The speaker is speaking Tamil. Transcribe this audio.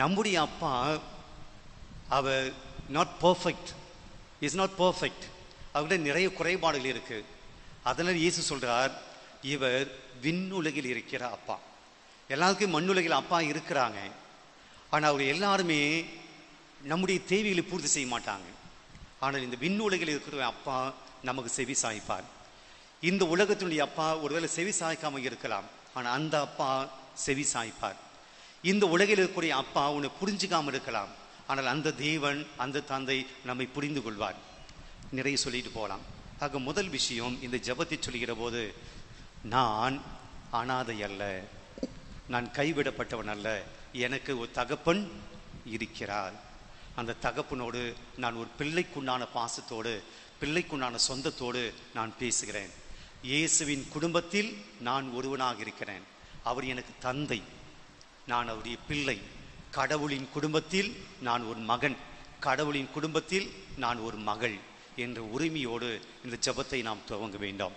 நம்முடைய அப்பா அவர் not perfect, is not perfect. அவர்கிட்ட நிறைய குறைபாடுகள் இருக்கு. அதனால் இயேசு சொல்றார், இவர் விண்ணுலகில் இருக்கிற அப்பா. எல்லாருக்கும் மண்ணுலகில் அப்பா இருக்கிறாங்க. ஆனால் அவர் எல்லாருமே நம்முடைய தேவைகளை பூர்த்தி செய்ய மாட்டாங்க. ஆனால் இந்த விண்ணுலகில் இருக்கிற அப்பா நமக்கு செவி சாய்ப்பார். இந்த உலகத்தினுடைய அப்பா ஒருவேளை செவி சாய்க்காம இருக்கலாம், ஆனால் அந்த அப்பா செவி சாய்ப்பார். இந்த உலகில் இருக்கக்கூடிய அப்பா உன்னை புரிஞ்சுக்காம இருக்கலாம், ஆனால் அந்த தேவன், அந்த தந்தை நம்மை புரிந்து கொள்வார். நிறைய சொல்லிட்டு போகலாம். ஆக முதல் விஷயம், இந்த ஜெபத்தை சொல்லுகிற போது, நான் அனாதை அல்ல, நான் கைவிடப்பட்டவன் அல்ல, எனக்கு ஒரு தகப்பன் இருக்கிறார். அந்த தகப்பனோடு நான் ஒரு பிள்ளைக்குண்டான பாசத்தோடு, பிள்ளைக்குண்டான சொந்தத்தோடு நான் பேசுகிறேன். இயேசுவின் குடும்பத்தில் நான் ஒருவனாக இருக்கிறேன். அவர் எனக்கு தந்தை, நான் அவருடைய பிள்ளை. கடவுளின் குடும்பத்தில் நான் ஒரு மகன், கடவுளின் குடும்பத்தில் நான் ஒரு மகள் என்ற உரிமையோடு இந்த ஜெபத்தை நாம் துவங்க வேண்டும்.